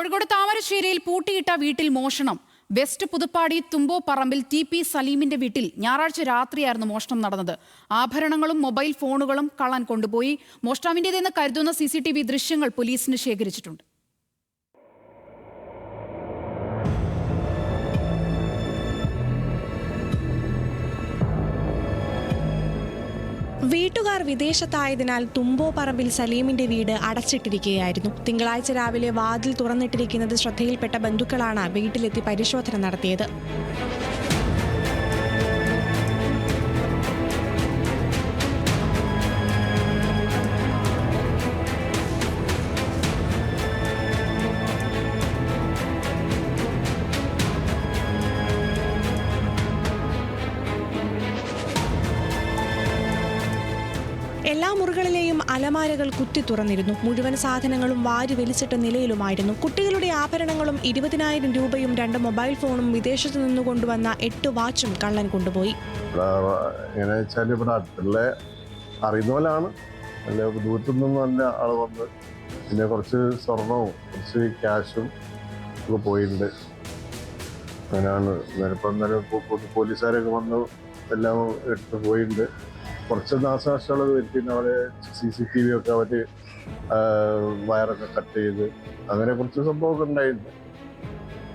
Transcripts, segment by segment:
കോഴിക്കോട് താമരശ്ശേരിയിൽ പൂട്ടിയിട്ട വീട്ടിൽ മോഷണം. വെസ്റ്റ് പുതുപ്പാടി തുമ്പോ പറമ്പിൽ TP സലീമിന്റെ വീട്ടിൽ ഞായറാഴ്ച രാത്രിയായിരുന്നു മോഷണം നടന്നത്. ആഭരണങ്ങളും മൊബൈൽ ഫോണുകളും കള്ളൻ കൊണ്ടുപോയി. മോഷ്ടാവിന്റേതെന്ന് കരുതുന്ന CCTV ദൃശ്യങ്ങൾ പോലീസിന് ശേഖരിച്ചിട്ടുണ്ട്. വീട്ടുകാർ വിദേശത്തായതിനാൽ തുമ്പോ പറമ്പിൽ സലീമിന്റെ വീട് അടച്ചിട്ടിരിക്കുകയായിരുന്നു. തിങ്കളാഴ്ച രാവിലെ വാതിൽ തുറന്നിട്ടിരിക്കുന്നത് ശ്രദ്ധയിൽപ്പെട്ട ബന്ധുക്കളാണ് വീട്ടിലെത്തി പരിശോധന നടത്തിയത്. എല്ലാ മുറികളിലെയും അലമാരകൾ കുത്തി തുറന്നിരുന്നു. മുഴുവൻ സാധനങ്ങളും വാരി വലിച്ചിട്ട നിലയിലുമായിരുന്നു. കുട്ടികളുടെ ആഭരണങ്ങളും 20,000 രൂപയും 2 മൊബൈൽ ഫോണും വിദേശത്ത് നിന്ന് കൊണ്ടുവന്ന 8 വാച്ചും കള്ളൻ കൊണ്ടുപോയി. അറിയുന്ന പോലാണ്, അല്ലെ ദൂരത്തു നിന്നും തന്നെ ആള് വന്ന് പിന്നെ കുറച്ച് സ്വർണവും കുറച്ച് ക്യാഷും ഒക്കെ പോയിട്ടുണ്ട്. അങ്ങനെയാണ് പോലീസുകാരൊക്കെ വന്ന് എല്ലാം എടുത്ത് പോയിട്ടുണ്ട്. കുറച്ച് നാശനഷ്ടമുള്ളത് പിന്നെ അവരെ CCTV ഒക്കെ അവർ വയറൊക്കെ കട്ട് ചെയ്ത് അങ്ങനെ കുറച്ച് സംഭവമൊക്കെ ഉണ്ടായിട്ടുണ്ട്.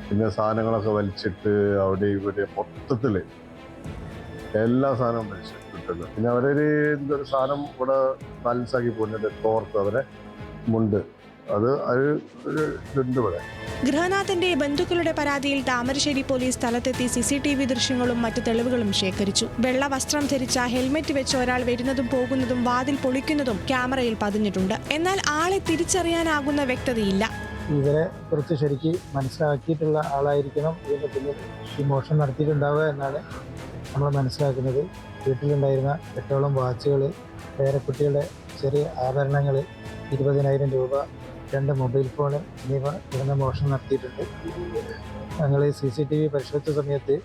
പിന്നെ സാധനങ്ങളൊക്കെ വലിച്ചിട്ട് അവിടെ ഇവിടെ മൊത്തത്തിൽ എല്ലാ സാധനവും വലിച്ചിട്ടുണ്ട്. പിന്നെ അവരൊരു എന്തൊരു സാധനം ഇവിടെ ബാലൻസാക്കി പോകുന്നുണ്ട്, തോർത്ത് അവരെ മുണ്ട് അത് ഒരു ഇതുണ്ട് ഇവിടെ. ഗൃഹനാഥന്റെ ബന്ധുക്കളുടെ പരാതിയിൽ താമരശ്ശേരി പോലീസ് സ്ഥലത്തെത്തി CCTV ദൃശ്യങ്ങളും മറ്റു തെളിവുകളും ശേഖരിച്ചു. വെള്ള വസ്ത്രം ധരിച്ച ഹെൽമെറ്റ് വെച്ച് ഒരാൾ വരുന്നതും പോകുന്നതും വാതിൽ പൊളിക്കുന്നതും ക്യാമറയിൽ പതിഞ്ഞിട്ടുണ്ട്. എന്നാൽ ആളെ തിരിച്ചറിയാനാകുന്ന വ്യക്തതയില്ല. ഇവരെ കുറിച്ച് ശരിക്ക് മനസ്സിലാക്കിയിട്ടുള്ള ആളായിരിക്കണം ഇതിന്റെ പിന്നിൽ ഈ മോഷണം നടത്തിയിട്ടുണ്ടാവുക എന്നാണ് നമ്മൾ മനസ്സിലാക്കുന്നത്. വീട്ടിലുണ്ടായിരുന്ന 8ഓളം വാച്ചുകൾ, പേരക്കുട്ടികളുടെ ചെറിയ ആഭരണങ്ങൾ, 20,000 രൂപ, 2 മൊബൈൽ ഫോൺ എന്നിവ ഇടുന്ന മോഷണം നടത്തിയിട്ടുണ്ട്. ഞങ്ങൾ CCTV പരിശോധിച്ച സമയത്ത്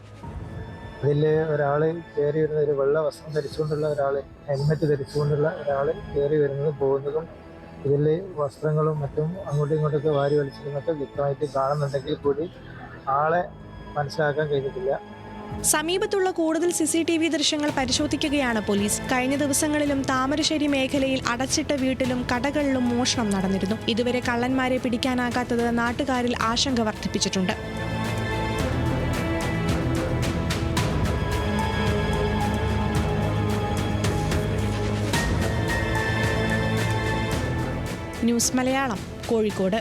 അതിൽ ഒരാൾ കയറി വരുന്ന ഒരു വെള്ള വസ്ത്രം ധരിച്ചുകൊണ്ടുള്ള ഒരാൾ, ഹെൽമെറ്റ് ധരിച്ചുകൊണ്ടുള്ള ഒരാൾ കയറി വരുന്നതും പോകുന്നതും ഇതിൽ വസ്ത്രങ്ങളും മറ്റും അങ്ങോട്ടും ഇങ്ങോട്ടൊക്കെ വാരി വലിച്ചിരുന്നൊക്കെ വ്യക്തമായിട്ട് കാണുന്നുണ്ടെങ്കിൽ കൂടി ആളെ മനസ്സിലാക്കാൻ കഴിഞ്ഞിട്ടില്ല. സമീപത്തുള്ള കൂടുതൽ CCTV ദൃശ്യങ്ങൾ പരിശോധിക്കുകയാണ് പോലീസ്. കഴിഞ്ഞ ദിവസങ്ങളിലും താമരശ്ശേരി മേഖലയിൽ അടച്ചിട്ട വീട്ടിലും കടകളിലും മോഷണം നടന്നിരുന്നു. ഇതുവരെ കള്ളന്മാരെ പിടിക്കാനാകാത്തത് നാട്ടുകാരിൽ ആശങ്ക വർദ്ധിപ്പിച്ചിട്ടുണ്ട്. ന്യൂസ് മലയാളം, കോഴിക്കോട്.